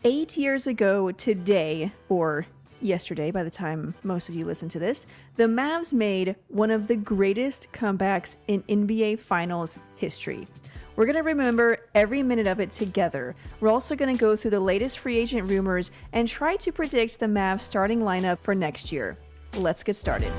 8 years ago today, or yesterday by the time most of you listen to this, the Mavs made one of the greatest comebacks in NBA Finals history. We're going to remember every minute of it together. We're also going to go through the latest free agent rumors and try to predict the Mavs starting lineup for next year. Let's get started.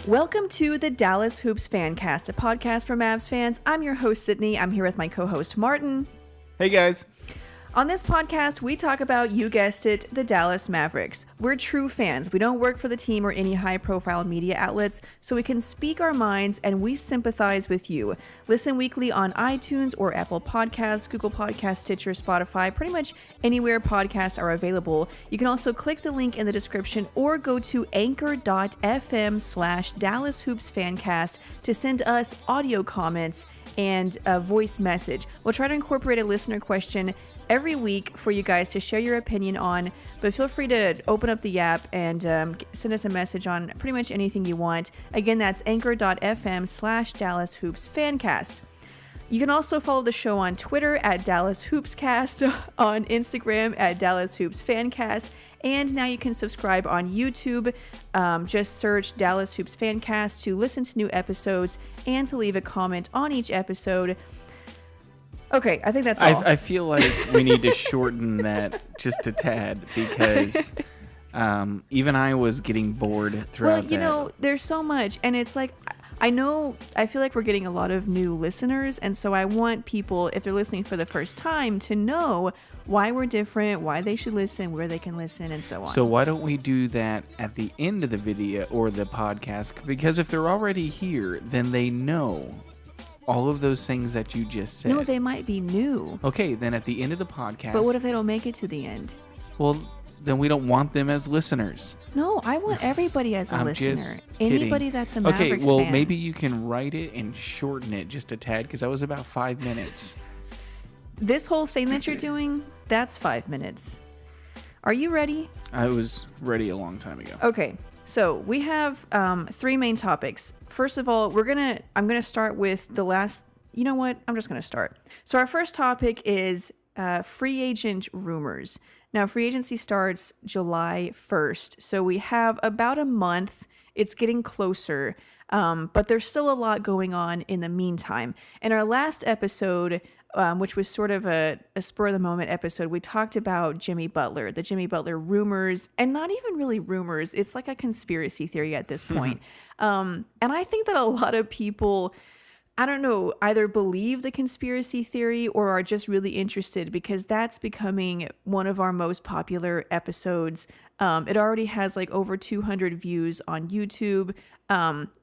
Welcome to the Dallas Hoops Fancast, a podcast for Mavs fans. I'm your host, Sydney. I'm here with my co-host, Martin. Hey, guys. On this podcast, we talk about, you guessed it, the Dallas Mavericks. We're true fans. We don't work for the team or any high-profile media outlets, so we can speak our minds, and we sympathize with you. Listen weekly on iTunes or Apple Podcasts, Google Podcasts, Stitcher, Spotify, pretty much anywhere podcasts are available. You can also click the link in the description or go to anchor.fm/Dallas Hoops Fancast to send us audio comments and a voice message. We'll try to incorporate a listener question every week for you guys to share your opinion on, but feel free to open up the app and send us a message on pretty much anything you want. Again, that's anchor.fm/Dallas Hoops Fancast. You can also follow the show on Twitter at Dallas Hoopscast, on Instagram at Dallas Hoops Fancast, and now you can subscribe on YouTube. Just search Dallas Hoops Fancast to listen to new episodes and to leave a comment on each episode. Okay, I think that's all. I feel like we need to shorten that just a tad because even I was getting bored throughout Well, you know, there's so much, and it's like, I feel like we're getting a lot of new listeners, and so I want people, if they're listening for the first time, to know why we're different, why they should listen, where they can listen, and so on. So why don't we do that at the end of the video or the podcast? Because if they're already here, then they know all of those things that you just said. No, they might be new. Okay, then at the end of the podcast. But what if they don't make it to the end? Well, then we don't want them as listeners. No, I want everybody as a listener. Just kidding. Anybody that's a Mavericks fan. Okay, well, fan. maybe you can write it and shorten it just a tad because that was about 5 minutes. This whole thing that you're doing, that's 5 minutes. Are you ready? I was ready a long time ago. Okay, so we have three main topics. First of all, I'm gonna start with the last. You know what? I'm just gonna start. So our first topic is free agent rumors. Now, free agency starts July 1st, so we have about a month. It's getting closer, but there's still a lot going on in the meantime. In our last episode, which was sort of a spur-of-the-moment episode, we talked about Jimmy Butler, the Jimmy Butler rumors, and not even really rumors. It's like a conspiracy theory at this point. And I think that a lot of people, I don't know, either believe the conspiracy theory or are just really interested because that's becoming one of our most popular episodes. It already has like over 200 views on YouTube,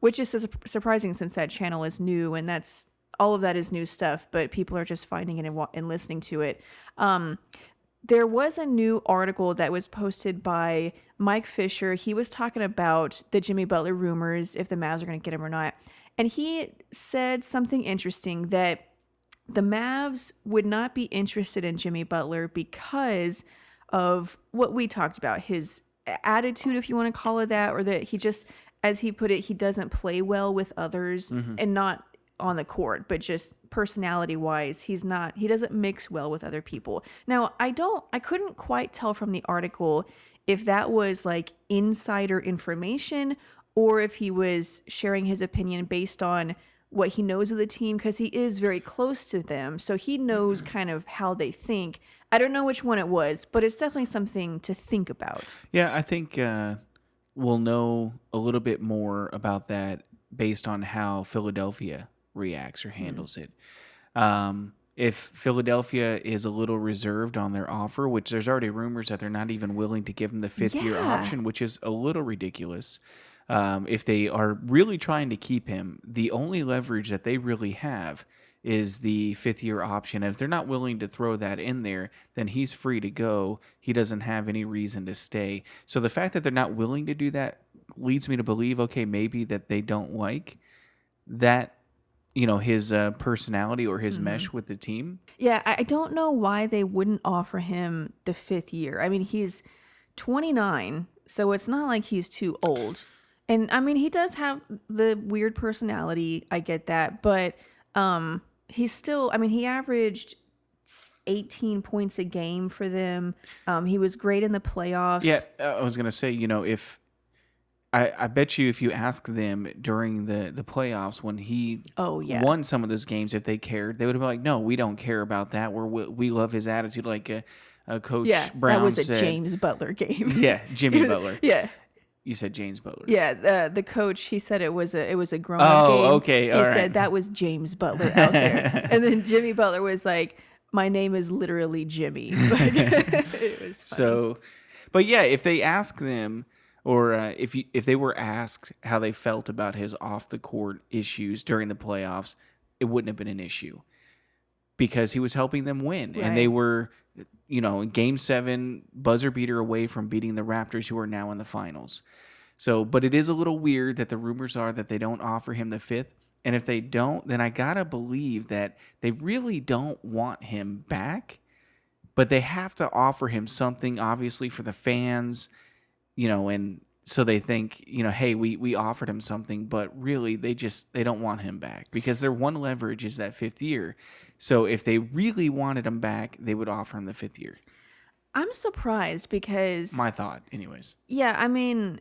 which is surprising since that channel is new, and all of that is new stuff, but people are just finding it and listening to it. There was a new article that was posted by Mike Fisher. He was talking about the Jimmy Butler rumors, if the Mavs are going to get him or not. And he said something interesting, that the Mavs would not be interested in Jimmy Butler because of what we talked about, his attitude, if you want to call it that, or that he just, as he put it, he doesn't play well with others, and not on the court, but just personality wise, he doesn't mix well with other people. Now, I couldn't quite tell from the article if that was like insider information or if he was sharing his opinion based on what he knows of the team, because he is very close to them, so he knows kind of how they think. I don't know which one it was, but it's definitely something to think about. Yeah, I think we'll know a little bit more about that based on how Philadelphia reacts or handles it. If Philadelphia is a little reserved on their offer, which there's already rumors that they're not even willing to give him the fifth-year option, which is a little ridiculous. If they are really trying to keep him, the only leverage that they really have is the fifth-year option. And if they're not willing to throw that in there, then he's free to go. He doesn't have any reason to stay. So the fact that they're not willing to do that leads me to believe, okay, maybe that they don't like that, you know, his personality or his mesh with the team. Yeah, I don't know why they wouldn't offer him the fifth year. I mean, he's 29, so it's not like he's too old. And I mean, he does have the weird personality. I get that, but he's still. I mean, he averaged 18 points a game for them. He was great in the playoffs. Yeah, I was gonna say, if I bet you if you ask them during the playoffs when he won some of those games, if they cared, they would have been like, "No, we don't care about that. We love his attitude." Like Coach Brown that was a said, James Butler game. Yeah, Jimmy Butler. Yeah. You said James Butler. Yeah, the coach, he said it was a grown up Oh, game. okay, all he right. said that was James Butler out there, and then Jimmy Butler was like, "My name is literally Jimmy." It was funny. So, but yeah, if they ask them, or if they were asked how they felt about his off the court issues during the playoffs, it wouldn't have been an issue because he was helping them win, and they were, in Game 7, buzzer beater away from beating the Raptors, who are now in the finals. So, but it is a little weird that the rumors are that they don't offer him the 5th. And if they don't, then I gotta believe that they really don't want him back, but they have to offer him something, obviously, for the fans, and so they think, hey, we offered him something, but really they don't want him back because their one leverage is that 5th year. So if they really wanted him back, they would offer him the 5th year. I'm surprised because My thought, anyways. Yeah, I mean,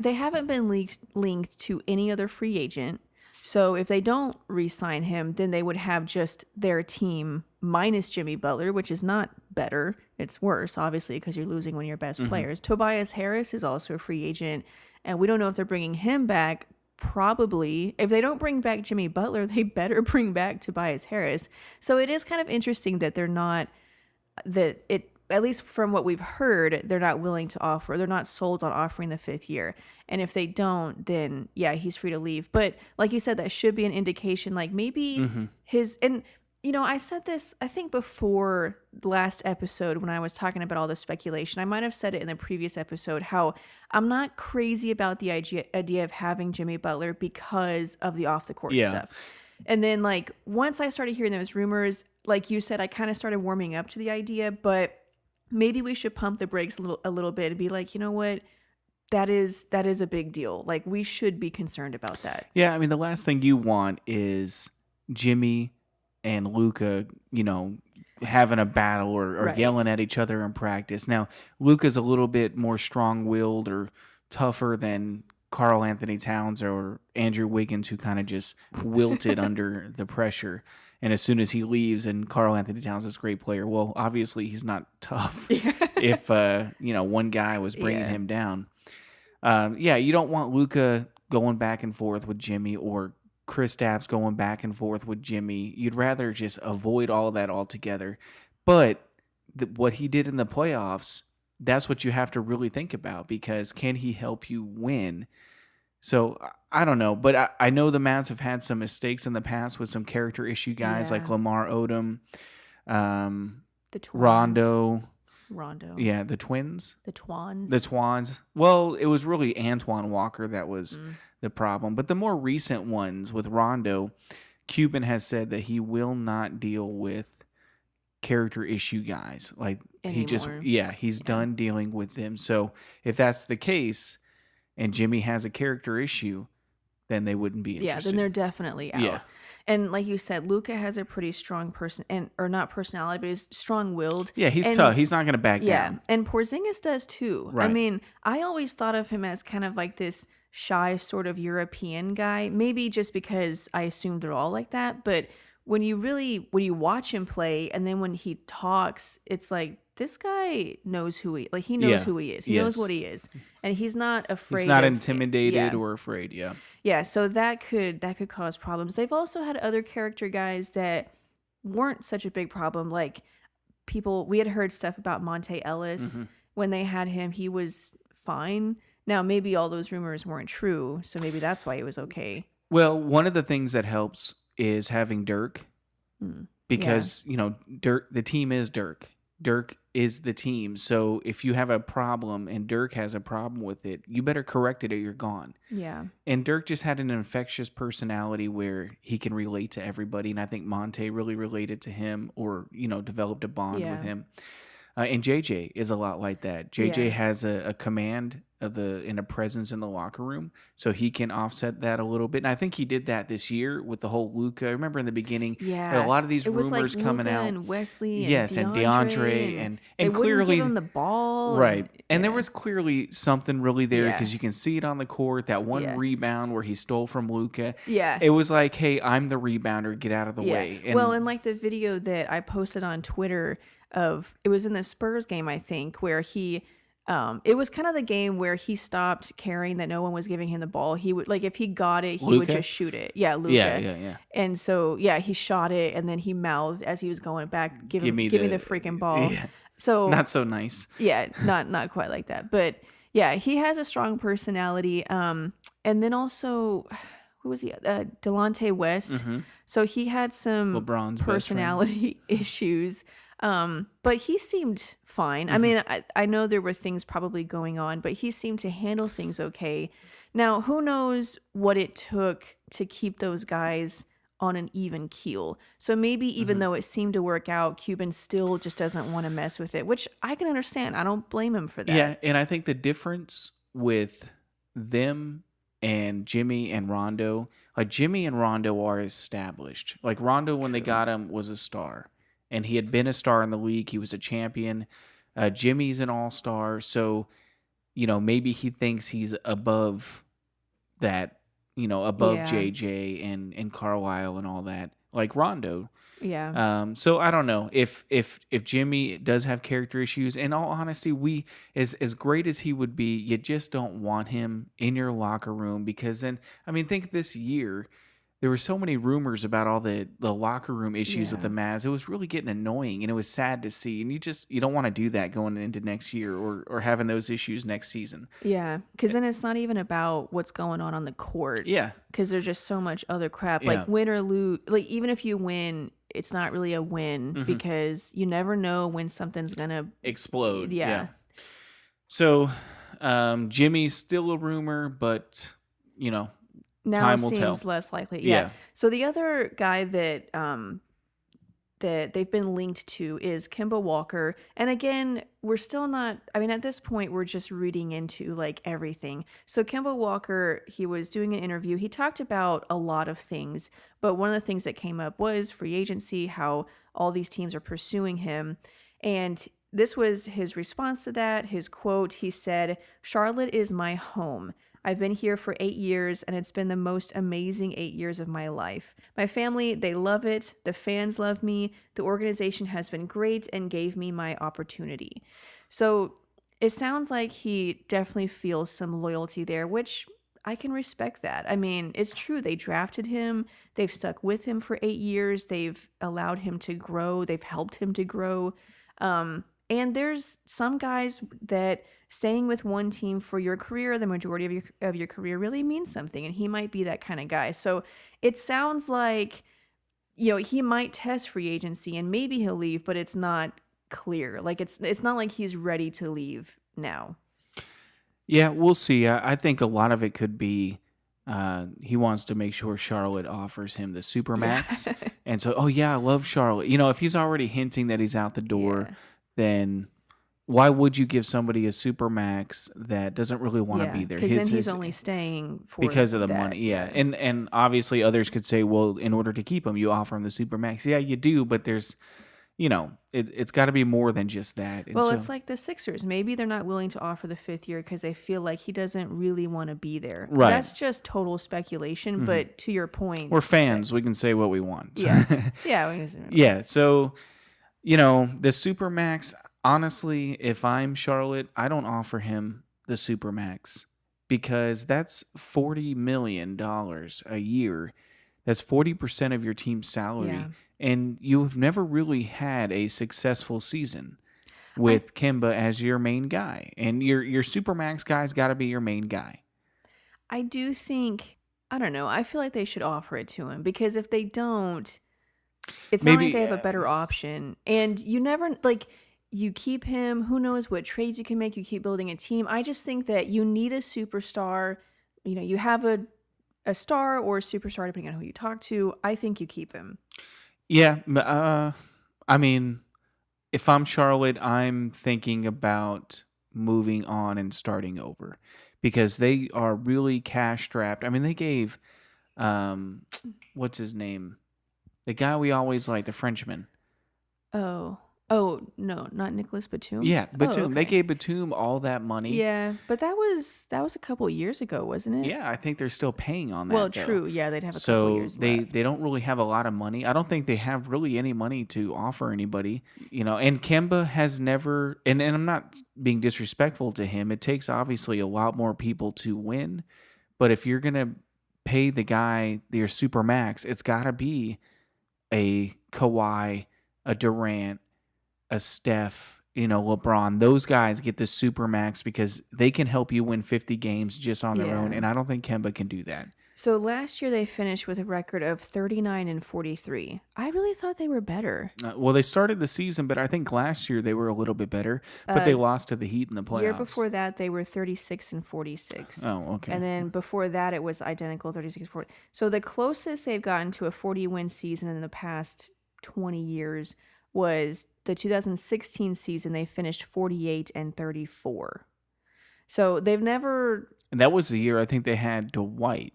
they haven't been linked to any other free agent. So if they don't re-sign him, then they would have just their team minus Jimmy Butler, which is not better. It's worse, obviously, because you're losing one of your best players. Tobias Harris is also a free agent, and we don't know if they're bringing him back. Probably. If they don't bring back Jimmy Butler, they better bring back Tobias Harris. So it is kind of interesting that they're not, at least from what we've heard, they're not willing to offer. They're not sold on offering the 5th year. And if they don't, then yeah, he's free to leave. But like you said, that should be an indication, like maybe and I said this, I think before the last episode when I was talking about all the speculation. I might have said it in the previous episode, how I'm not crazy about the idea of having Jimmy Butler because of the off the court stuff. And then like once I started hearing those rumors, like you said, I kind of started warming up to the idea, but maybe we should pump the brakes a little bit and be like, you know what? That is a big deal. Like, we should be concerned about that. Yeah, I mean, the last thing you want is Jimmy and Luka, having a battle or yelling at each other in practice. Now, Luka's a little bit more strong-willed or tougher than Karl Anthony Towns or Andrew Wiggins, who kind of just wilted under the pressure. And as soon as he leaves, and Karl Anthony Towns is a great player, well, obviously he's not tough if, one guy was bringing him down. You don't want Luka going back and forth with Jimmy or Kristaps going back and forth with Jimmy. You'd rather just avoid all that altogether. But what he did in the playoffs, that's what you have to really think about, because can he help you win? So I don't know, but I know the Mavs have had some mistakes in the past with some character issue guys like Lamar Odom, the Twins. Rondo. Yeah, the Twins. The Twans. The Twans. Well, it was really Antoine Walker that was the problem. But the more recent ones with Rondo, Cuban has said that he will not deal with character issue guys. Like anymore. He's done dealing with them. So if that's the case and Jimmy has a character issue, then they wouldn't be interested. Yeah, then they're definitely out. Yeah. And like you said, Luka has a pretty strong or not personality, but he's strong-willed. Yeah, he's tough. He's not going to back down. Yeah, and Porzingis does too. Right. I mean, I always thought of him as kind of like this shy sort of European guy, maybe just because I assumed they're all like that. But when you watch him play, and then when he talks, it's like, this guy knows who he knows who he is. He knows what he is, and he's not afraid. He's not intimidated or afraid. Yeah. Yeah. So that could cause problems. They've also had other character guys that weren't such a big problem. Like we had heard stuff about Monte Ellis when they had him. He was fine. Now maybe all those rumors weren't true, so maybe that's why he was okay. Well, one of the things that helps is having Dirk, because Dirk, the team is Dirk. Dirk is the team. So if you have a problem and Dirk has a problem with it, you better correct it or you're gone. Yeah. And Dirk just had an infectious personality where he can relate to everybody. And I think Monte really related to him, or, developed a bond with him. And JJ is a lot like that. JJ Yeah. has a command and a presence in the locker room, so he can offset that a little bit. And I think he did that this year with the whole Luka. I remember in the beginning, a Yeah. lot of these It was like rumors coming Luca out. and Wesley and Yes, and DeAndre, DeAndre and and they and wouldn't give him clearly the ball. right. And And there yeah. was clearly something really there Yeah. because you can see it on the court. That one Yeah. rebound where he stole from Luca. Yeah. It was like, hey, I'm the rebounder. Get out of the Yeah. way. Well, And and like the video that I posted on Twitter it was in the Spurs game, I think, where it was kind of the game where he stopped caring that no one was giving him the ball. He would, like, if he got it, he would Luka? just shoot it. Yeah, yeah, Luca. yeah, yeah. And so, yeah, he shot it, and then he mouthed as he was going back, Give me give me the the freaking ball. yeah. So, Not so nice. yeah, not quite like that. But yeah, he has a strong personality. And then also, who was he? Delonte West. hmm So he had some LeBron's best friend. personality issues. But he seemed fine. I Mhm. mean, I know there were things probably going on, but he seemed to handle things okay. Now, who knows what it took to keep those guys on an even keel. So maybe even Mhm. though it seemed to work out, Cuban still just doesn't want to mess with it, which I can understand. I don't blame him for that. Yeah, and I think the difference with them and Jimmy and Rondo, like Jimmy and Rondo are established. Like Rondo, when they True. got him, was a star, and he had been a star in the league. He was a champion. Jimmy's an all-star, so maybe he thinks he's above that, above Yeah. JJ and Carlisle and all that, like Rondo. Yeah. So I don't know if Jimmy does have character issues. In all honesty, we as great as he would be, you just don't want him in your locker room because then I mean think this year there were so many rumors about all the locker room issues with the Yeah. Mavs. It was really getting annoying and it was sad to see. And you don't want to do that going into next year or having those issues next season. Yeah. Because then it's not even about what's going on the court. Yeah. Because there's just so much other crap. Yeah. Like win or lose. Like even if you win, it's not really a win Mhm. because you never know when something's gonna. Explode. Yeah. So Jimmy's still a rumor, but Now time will tell. seems less likely. Yeah. Yeah. So the other guy that that they've been linked to is Kemba Walker. And again, we're still not, I mean, at this point, we're just reading into like everything. So Kemba Walker, he was doing an interview. He talked about a lot of things, but one of the things that came up was free agency, how all these teams are pursuing him. And this was his response to that. His quote, he said, "Charlotte is my home. I've been here for 8 years, and it's been the most amazing 8 years of my life. My family, they love it. The fans love me. The organization has been great and gave me my opportunity." So it sounds like he definitely feels some loyalty there, which I can respect that. I mean, it's true. They drafted him. They've stuck with him for 8 years. They've allowed him to grow. They've helped him to grow. And there's some guys that staying with one team for your career, the majority of your career, really means something, and he might be that kind of guy. So it sounds like he might test free agency and maybe he'll leave, but it's not clear. Like it's not like he's ready to leave now. Yeah, we'll see. I think a lot of it could be he wants to make sure Charlotte offers him the supermax, and so I love Charlotte. If he's already hinting that he's out the door, Yeah. then why would you give somebody a supermax that doesn't really want to be there? Because then he's only staying for because of the that. money. Yeah. And obviously others could say, well, in order to keep him, you offer him the supermax. Yeah, you do, but there's it's got to be more than just that. And Well, it's like the Sixers. Maybe they're not willing to offer the 5th year because they feel like he doesn't really want to be there. Right. That's just total speculation. But to your point, we're fans. We can say what we want. Yeah. Yeah. Yeah. So, the supermax, honestly, if I'm Charlotte, I don't offer him the supermax because that's $40 million a year. That's 40% of your team's salary. Yeah. And you've never really had a successful season with Kemba as your main guy. And your supermax guy's got to be your main guy. I do think, I don't know, I feel like they should offer it to him because if they don't, it's not like they have a better option. And you never, you keep him, who knows what trades you can make, you keep building a team. I just think that you need a superstar. You have a star or a superstar, depending on who you talk to. I think you keep him. Yeah. I mean, if I'm Charlotte, I'm thinking about moving on and starting over because they are really cash strapped. I mean, they gave um, what's his name? The guy we always like, the Frenchman. Oh. Oh, no, not Nicholas Batum. Yeah, Oh, Batum. They okay. gave Batum all that money. Yeah, but that was a couple years ago, wasn't it? Yeah, I think they're still paying on Well, that though. true. Yeah, they'd have a couple So years they left. don't really have a lot of money. I don't think they have really any money to offer anybody. And Kemba has never and I'm not being disrespectful to him. It takes obviously a lot more people to win, but if you're gonna pay the guy your super max, it's gotta be a Kawhi, a Durant, a Steph, LeBron. Those guys get the super max because they can help you win 50 games just on their own, Yeah. and I don't think Kemba can do that. So last year they finished with a record of 39 and 43. I really thought they were better. Well, they started the season, but I think last year they were a little bit better, but they lost to the Heat in the playoffs. Year before that they were 36 and 46. Oh, okay. And then before that it was identical 36 and 40. So the closest they've gotten to a 40-win season in the past 20 years was the 2016 season. They finished 48 and 34. So they've never. And that was the year I think they had Dwight.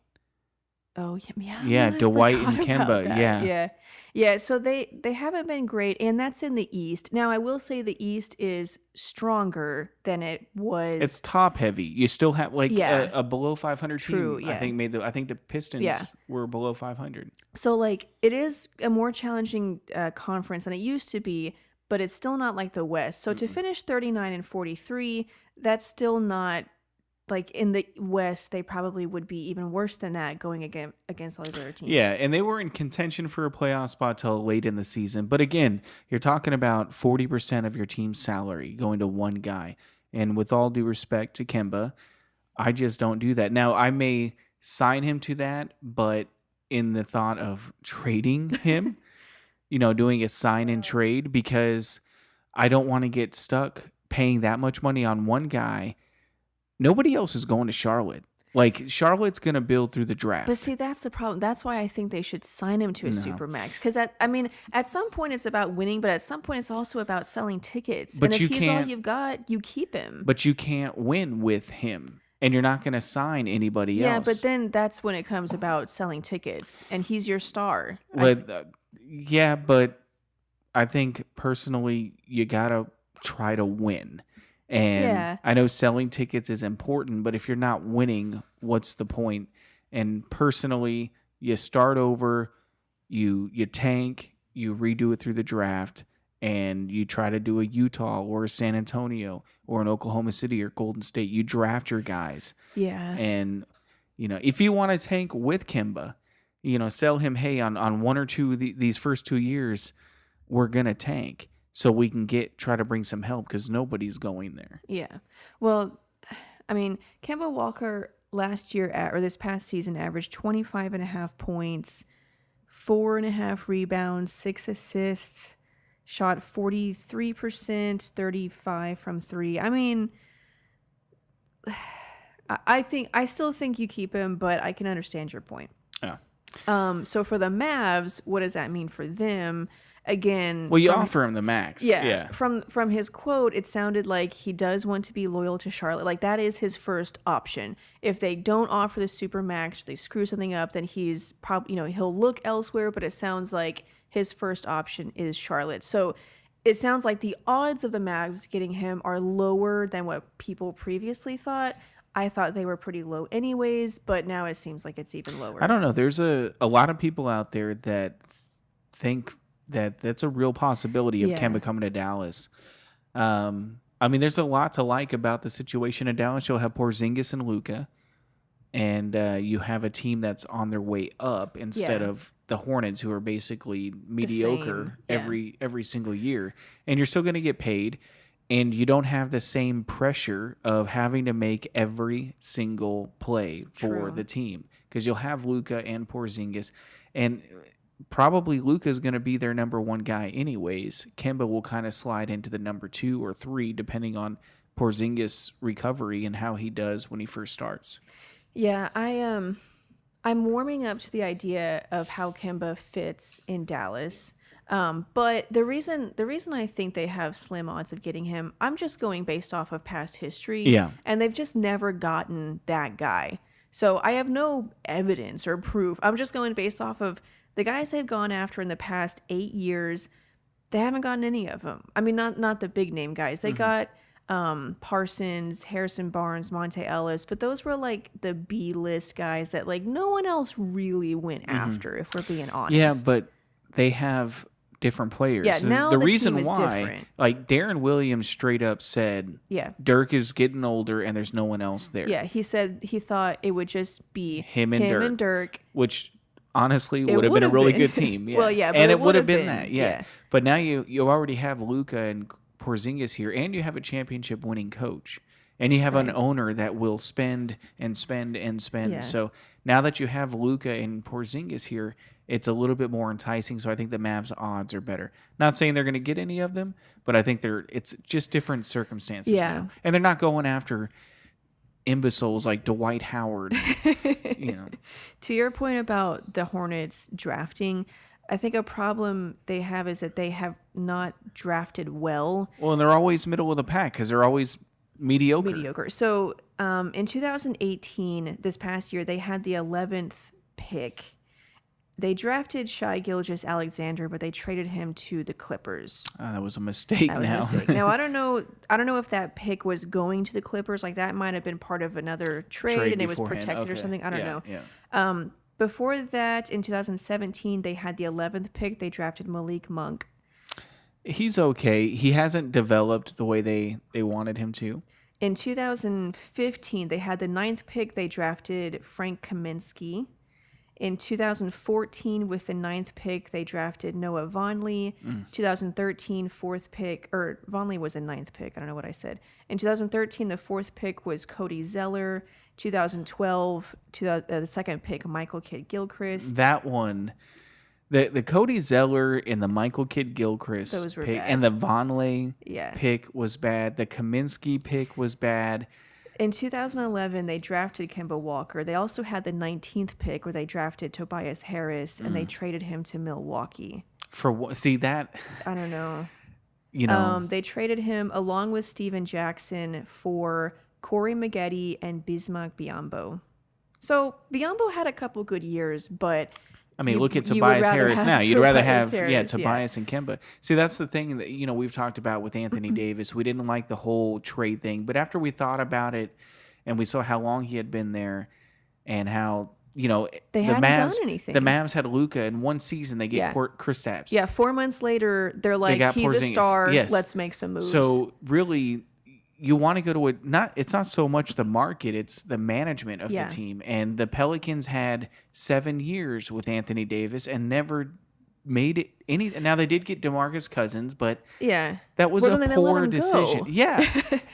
Oh yeah, Yeah, man, I Dwight and forgot about Kemba. that. Yeah. Yeah. So they haven't been great, and that's in the East. Now I will say the East is stronger than it was. It's top heavy. You still have like Yeah. a below 500 True, team. yeah. I think the Pistons Yeah. were below 500. So like it is a more challenging conference than it used to be, but it's still not like the West. So to finish 39 and 43, that's still not. Like in the West, they probably would be even worse than that going against all the other teams. Yeah, and they were in contention for a playoff spot till late in the season. But again, you're talking about 40% of your team's salary going to one guy. And with all due respect to Kemba, I just don't do that. Now, I may sign him to that, but in the thought of trading him, doing a sign and trade, because I don't want to get stuck paying that much money on one guy. Nobody else is going to Charlotte. Like, Charlotte's going to build through the draft. But see, that's the problem. That's why I think they should sign him to a supermax. Because at some point it's about winning, but at some point it's also about selling tickets. But and if you he's all can't- you've got, you keep him. But you can't win with him. And you're not going to sign anybody else. Yeah, but then that's when it comes about selling tickets, and he's your star. Yeah, but I think personally you got to try to win. And Yeah. I know selling tickets is important, but if you're not winning, what's the point? And personally, you start over, you tank, you redo it through the draft, and you try to do a Utah or a San Antonio or an Oklahoma City or Golden State. You draft your guys. Yeah. And, if you want to tank with Kemba, sell him, hey, on one or two of these first 2 years, we're going to tank. So we can try to bring some help because nobody's going there. Yeah. Well, I mean, Kemba Walker last year or this past season averaged 25 and a half points, 4.5 rebounds, 6 assists, shot 43%, 35 from 3. I mean, I still think you keep him, but I can understand your point. Yeah. So for the Mavs, what does that mean for them? Again, Well, you offer him the max. Yeah. From his quote, it sounded like he does want to be loyal to Charlotte. Like that is his first option. If they don't offer the super max, they screw something up, then he's probably, he'll look elsewhere, but it sounds like his first option is Charlotte. So it sounds like the odds of the Mavs getting him are lower than what people previously thought. I thought they were pretty low anyways, but now it seems like it's even lower. I don't know. There's a lot of people out there that think that's a real possibility of Kemba coming to Dallas. I mean, there's a lot to like about the situation in Dallas. You'll have Porzingis and Luka, and you have a team that's on their way up instead of the Hornets, who are basically mediocre every single year. And you're still going to get paid, and you don't have the same pressure of having to make every single play for the team because you'll have Luka and Porzingis, and probably Luka is going to be their number one guy anyways. Kemba will kind of slide into the number 2 or 3 depending on Porzingis' recovery and how he does when he first starts. Yeah, I'm warming up to the idea of how Kemba fits in Dallas. But the reason I think they have slim odds of getting him, I'm just going based off of past history. Yeah. And they've just never gotten that guy. So I have no evidence or proof. I'm just going based off of the guys they've gone after in the past 8 years. They haven't gotten any of them. I mean, not the big name guys. They got Parsons, Harrison Barnes, Monte Ellis, but those were like the B-list guys that like no one else really went after, if we're being honest. Yeah, but they have different players. Yeah, now the the reason team is why, different. like Darren Williams straight up said, Yeah. Dirk is getting older and there's no one else there. Yeah, he said he thought it would just be Him and Dirk. Which honestly would have been a really good team. Yeah. Well, yeah, but and it it would have been been that. Yeah. But now you already have Luka and Porzingis here, and you have a championship winning coach, and you have an owner that will spend and spend and spend. Yeah. So now that you have Luka and Porzingis here, it's a little bit more enticing. So I think the Mavs odds are better. Not saying they're going to get any of them, but I think it's just different circumstances now. And they're not going after imbeciles like Dwight Howard. To your point about the Hornets drafting, I think a problem they have is that they have not drafted well. Well, and they're always middle of the pack because they're always mediocre. So in 2018, this past year, they had the 11th pick. They drafted Shai Gilgeous-Alexander, but they traded him to the Clippers. That was a mistake. Now, I don't know if that pick was going to the Clippers. Like that might have been part of another trade and it was protected or something. I don't know. Yeah. Before that, in 2017, they had the 11th pick. They drafted Malik Monk. He's okay. He hasn't developed the way they wanted him to. In 2015, they had the 9th pick. They drafted Frank Kaminsky. In 2014, with the 9th pick, they drafted Noah Vonleh. 2013, 4th pick, or Vonleh was a 9th pick. I don't know what I said. In 2013, the 4th pick was Cody Zeller. 2012, the 2nd pick, Michael Kidd-Gilchrist. That one, the Cody Zeller and the Michael Kidd-Gilchrist pick, bad. and the Vonleh pick was bad. The Kaminsky pick was bad. In 2011, they drafted Kemba Walker. They also had the 19th pick where they drafted Tobias Harris, and they traded him to Milwaukee. For what? See that? I don't know. They traded him along with Steven Jackson for Corey Maggette and Bismack Biyombo. So Biyombo had a couple good years, but I mean, look at Tobias Harris now. You'd rather have Tobias and Kemba. See, that's the thing that we've talked about with Anthony Davis. We didn't like the whole trade thing, but after we thought about it and we saw how long he had been there and how they hadn't done anything. The Mavs had Luka in one season. They get Kristaps. Yeah, 4 months later, they're like, he's Porzingis. A star. Yes. Let's make some moves. So really, you want to go to it's not so much the market, it's the management of the team. And the Pelicans had 7 years with Anthony Davis and never made it any. Now they did get DeMarcus Cousins, but that was a poor decision. Yeah.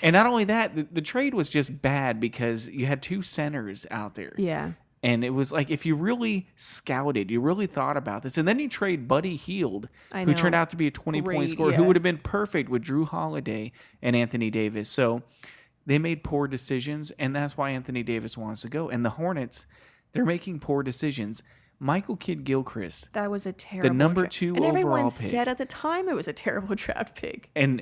And not only that, the trade was just bad because you had 2 centers out there. Yeah. And it was like, if you really scouted, you really thought about this, and then you trade Buddy Hield, who turned out to be a 20-point scorer, who would have been perfect with Drew Holiday and Anthony Davis. So they made poor decisions, and that's why Anthony Davis wants to go. And the Hornets, they're making poor decisions. Michael Kidd-Gilchrist, that was a terrible the number 2 and overall everyone pick. said at the time it was a terrible draft pick. And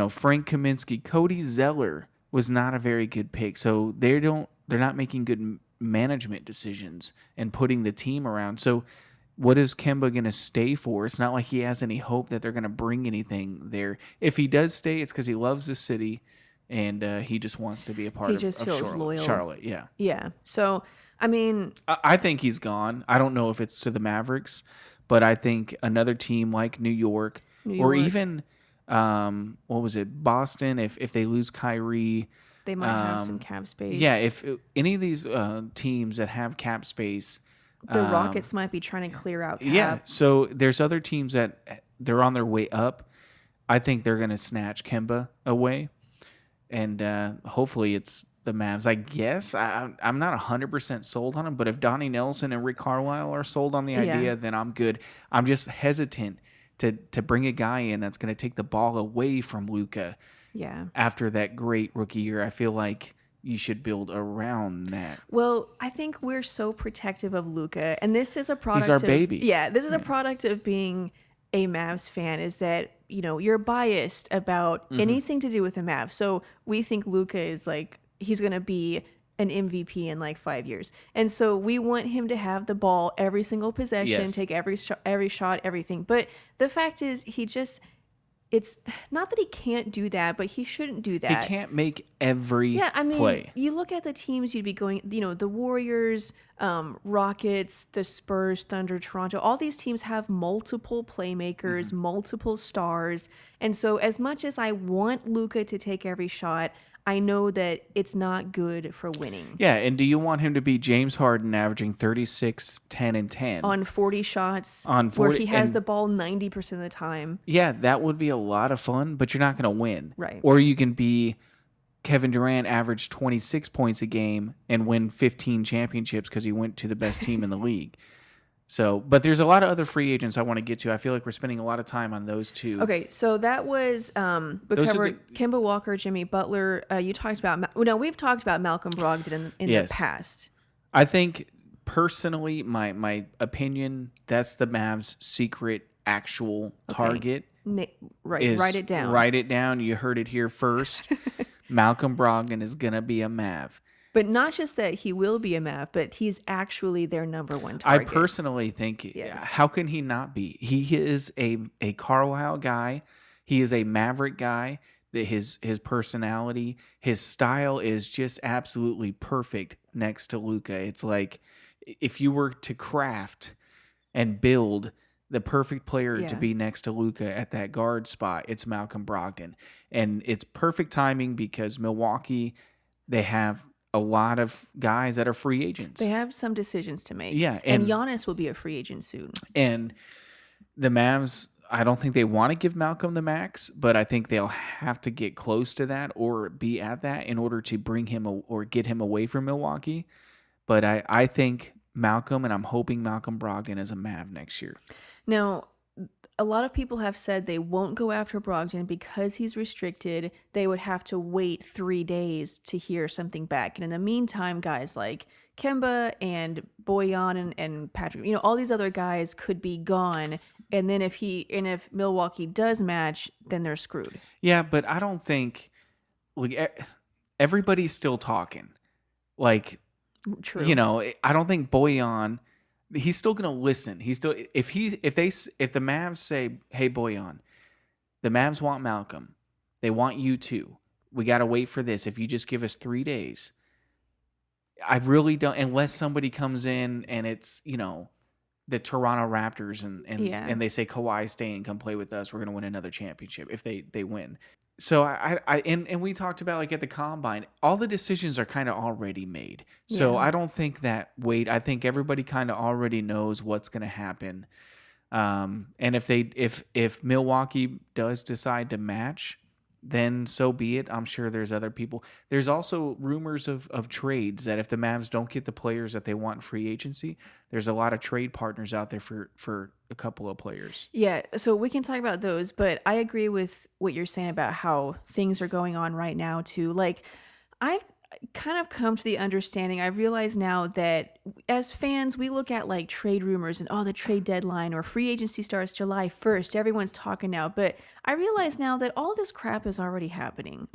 Frank Kaminsky, Cody Zeller was not a very good pick. So they're not making good management decisions and putting the team around. So what is Kemba going to stay for? It's not like he has any hope that they're going to bring anything there. If he does stay, it's because he loves the city and he just wants to be a part of feels Charlotte. loyal. Charlotte, yeah. Yeah. So, I mean, I think he's gone. I don't know if it's to the Mavericks, but I think another team like New York. Or even, what was it, Boston, if they lose Kyrie, they might have some cap space. Yeah, if any of these teams that have cap space, the Rockets might be trying to clear out cap. Yeah, so there's other teams that they're on their way up. I think they're going to snatch Kemba away, and hopefully it's the Mavs. I guess I'm not 100% sold on them, but if Donnie Nelson and Rick Carlisle are sold on the idea, then I'm good. I'm just hesitant to bring a guy in that's going to take the ball away from Luka. Yeah. After that great rookie year, I feel like you should build around that. Well, I think we're so protective of Luka, and this is a product. He's our baby. Yeah, this is a product of being a Mavs fan is that, you're biased about anything to do with the Mavs. So we think Luka is like, he's going to be an MVP in like 5 years. And so we want him to have the ball every single possession, Yes. take every shot, everything. But the fact is, it's not that he can't do that, but he shouldn't do that. He can't make every play. You look at the teams you'd be going, the Warriors, Rockets, the Spurs, Thunder, Toronto, all these teams have multiple playmakers, multiple stars. And so as much as I want Luka to take every shot, I know that it's not good for winning. Yeah, and do you want him to be James Harden averaging 36, 10, and 10? On 40 shots, On 40, where he has the ball 90% of the time. Yeah, that would be a lot of fun, but you're not going to win. Right. Or you can be Kevin Durant, average 26 points a game and win 15 championships because he went to the best team in the league. So, but there's a lot of other free agents I want to get to. I feel like we're spending a lot of time on those two. Okay, so that was we covered Kemba Walker, Jimmy Butler. You talked about we've talked about Malcolm Brogdon in the past. I think personally, my opinion, that's the Mavs' secret actual target. Write it down. Write it down. You heard it here first. Malcolm Brogdon is gonna be a Mav. But not just that he will be a Mav, but he's actually their number one target. I personally think, how can he not be? He is a Carlisle guy. He is a Maverick guy. That his personality, his style is just absolutely perfect next to Luka. It's like if you were to craft and build the perfect player to be next to Luka at that guard spot, it's Malcolm Brogdon. And it's perfect timing because Milwaukee, they have a lot of guys that are free agents. They have some decisions to make. Yeah. And Giannis will be a free agent soon. And the Mavs, I don't think they want to give Malcolm the max, but I think they'll have to get close to that or be at that in order to bring him or get him away from Milwaukee. But I think Malcolm, and I'm hoping Malcolm Brogdon is a Mav next year. Now, a lot of people have said they won't go after Brogdon because he's restricted. They would have to wait 3 days to hear something back. And in the meantime, guys like Kemba and Bojan and Patrick, all these other guys could be gone. And then if Milwaukee does match, then they're screwed. Yeah, but I don't think everybody's still talking. True. I don't think Bojan, he's still gonna listen. He's still if the Mavs say, "Hey Bojan, the Mavs want Malcolm. They want you too. We got to wait for this. If you just give us 3 days." I really don't, unless somebody comes in and it's, the Toronto Raptors and they say, "Kawhi, stay and come play with us. We're going to win another championship if they win." So and we talked about at the combine, all the decisions are kind of already made. So I don't think that I think everybody kind of already knows what's going to happen. And if Milwaukee does decide to match, then so be it. I'm sure there's other people. There's also rumors of trades that if the Mavs don't get the players that they want in free agency, there's a lot of trade partners out there for a couple of players. Yeah, so we can talk about those, but I agree with what you're saying about how things are going on right now too. I've kind of come to the understanding, I realize now that as fans, we look at trade rumors and the trade deadline or free agency starts July 1st. Everyone's talking now, but I realize now that all this crap is already happening.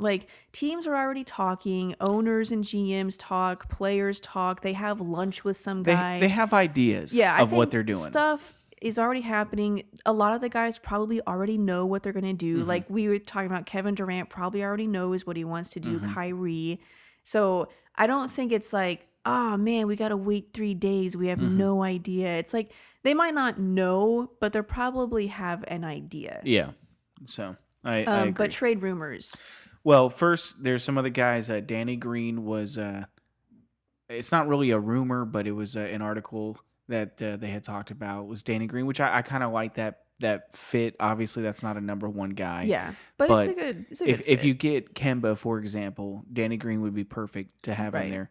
Teams are already talking, owners and GMs talk, players talk, they have lunch with some guy. They have ideas of what they're doing. Stuff is already happening. A lot of the guys probably already know what they're going to do. Mm-hmm. We were talking about Kevin Durant probably already knows what he wants to do. Kyrie. So I don't think it's oh man, we got to wait 3 days. We have no idea. It's they might not know, but they probably have an idea. Yeah. So I agree. But trade rumors. Well, first, there's some other guys. Danny Green was, it's not really a rumor, but it was an article that they had talked about was Danny Green, which I kind of like that fit. Obviously, that's not a number one guy. Yeah, but it's a good fit. If you get Kemba, for example, Danny Green would be perfect to have in there,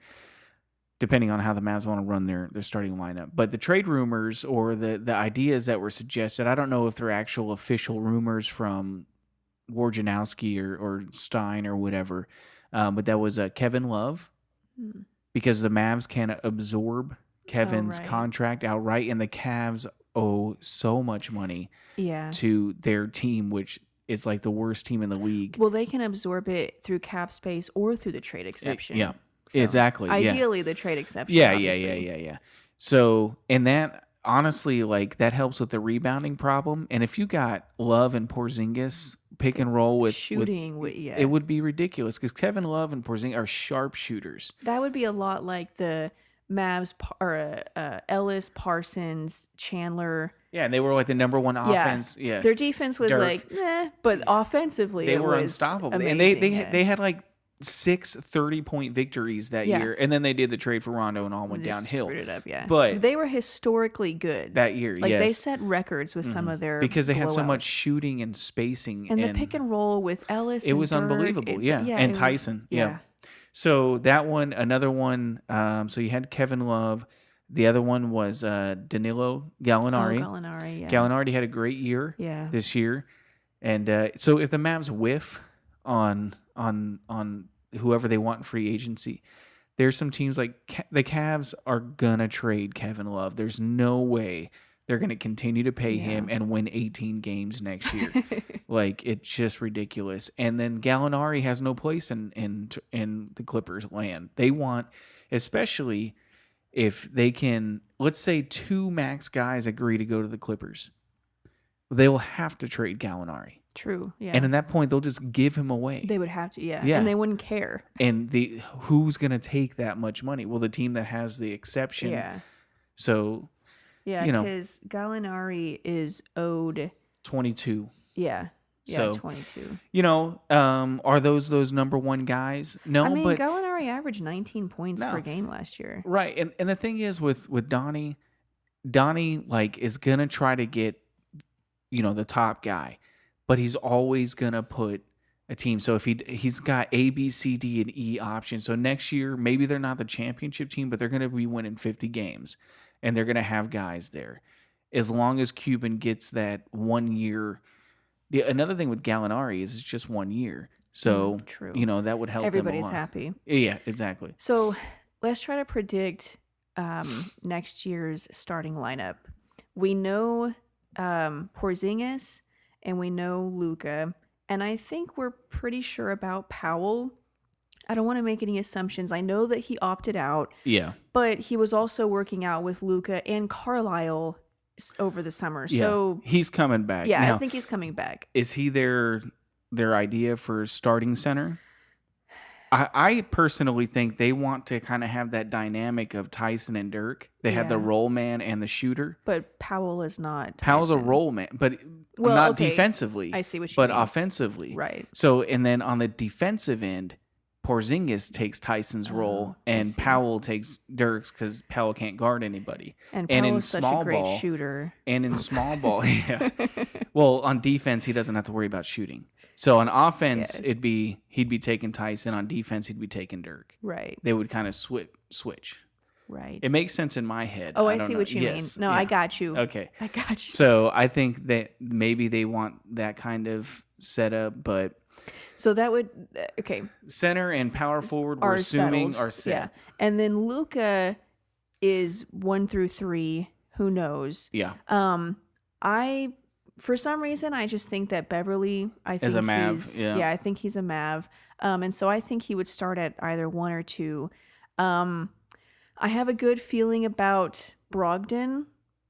depending on how the Mavs want to run their starting lineup. But the trade rumors or the ideas that were suggested, I don't know if they're actual official rumors from Wojnarowski or Stein or whatever, but that was Kevin Love, because the Mavs can absorb Kevin's contract outright, and the Cavs owe so much money Yeah. to their team, which is like the worst team in the league. Well, they can absorb it through cap space or through the trade exception. Yeah, So, exactly. Ideally, the trade exception. Yeah, Obviously. yeah. So, and that honestly, like that helps with the rebounding problem. And if you got Love and Porzingis pick and roll with Shooting, yeah. it would be ridiculous because Kevin Love and Porzingis are sharpshooters. That would be a lot like the Mavs or Ellis, Parsons, Chandler. Yeah, and they were like the number one offense. Yeah, Their defense was Dirk. like, but offensively, they it were was unstoppable. amazing, And they had like 6 30-point victories that year, and then they did the trade for Rondo and all went downhill. Screwed it up, yeah. But they were historically good that year. Like yes. they set records with some of their because they had so blowouts. much shooting and spacing, and the pick and roll with Ellis. It was Dirk, unbelievable. And it Tyson. Was, yeah. So that one, another one. So you had Kevin Love. The other one was Danilo Gallinari. Gallinari, yeah. Gallinari had a great year this year. And so if the Mavs whiff on whoever they want in free agency, there's some teams like the Cavs are going to trade Kevin Love. There's no way they're going to continue to pay him and win 18 games next year. Like, it's just ridiculous. And then Gallinari has no place in the Clippers land. They want, especially if they can, let's say 2 max guys agree to go to the Clippers, they will have to trade Gallinari. True, yeah. And at that point, they'll just give him away. They would have to, yeah. Yeah. And they wouldn't care. And who's going to take that much money? Well, the team that has the exception. Yeah. So, yeah, because Gallinari is owed 22. Yeah. Yeah, So, 22. Are those number one guys? No, I mean, but Gallinari averaged 19 points per game last year. right. And the thing is with Donnie like is gonna try to get the top guy, but he's always gonna put a team. So if he's got A, B, C, D, and E options. So next year maybe they're not the championship team, but they're gonna be winning 50 games, and they're gonna have guys there. As long as Cuban gets that 1 year. Another thing with Gallinari is it's just 1 year. So, true. That would help Everybody's them a lot. happy. Yeah, exactly. So let's try to predict next year's starting lineup. We know Porzingis and we know Luka, and I think we're pretty sure about Powell. I don't want to make any assumptions. I know that he opted out. Yeah. But he was also working out with Luka and Carlisle over the summer. So he's coming back. Yeah, now, I think he's coming back. Is he their idea for starting center? I personally think they want to kind of have that dynamic of Tyson and Dirk. They have the roll man and the shooter. But Powell is not. Powell's a roll man, but not defensively. I see what you mean. mean. But offensively. Right. So, and then on the defensive end, Porzingis takes Tyson's role, and Powell takes Dirk's because Powell can't guard anybody. And Powell is such a great shooter. And in small ball, yeah. Well, on defense, he doesn't have to worry about shooting. So on offense, he'd be taking Tyson. On defense, he'd be taking Dirk. Right. They would kind of switch. Right. It makes sense in my head. Oh, I see what you mean. No, I got you. Okay. I got you. So I think that maybe they want that kind of setup, but. So that would Center and power forward, we're assuming, settled. are set. Yeah. And then Luka is 1 through 3. Who knows? Yeah. For some reason, I just think that Beverly, as a Mav, I think he's a Mav. And so I think he would start at either 1 or 2. I have a good feeling about Brogdon.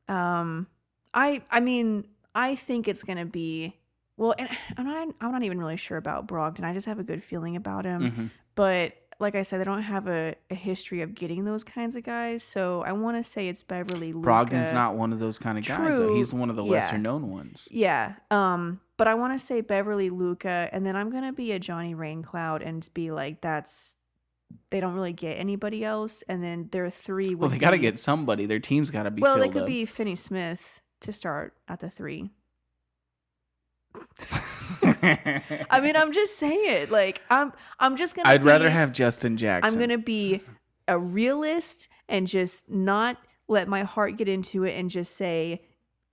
I mean, I think it's going to be. Well, and I'm not even really sure about Brogdon. I just have a good feeling about him. Mm-hmm. But like I said, they don't have a history of getting those kinds of guys. So I want to say it's Beverly, Luka. Brogdon's not one of those kind of guys. Though. He's one of the lesser known ones. Yeah. But I want to say Beverly, Luka, and then I'm gonna be a Johnny Raincloud and be like, they don't really get anybody else. And then their 3 would Well, they got to get somebody. Their team's got to be. Well, filled they could up. be Finney-Smith to start at the 3. I mean, I'm just saying. Like, I'm just gonna. I'd rather have Justin Jackson. I'm gonna be a realist and just not let my heart get into it and just say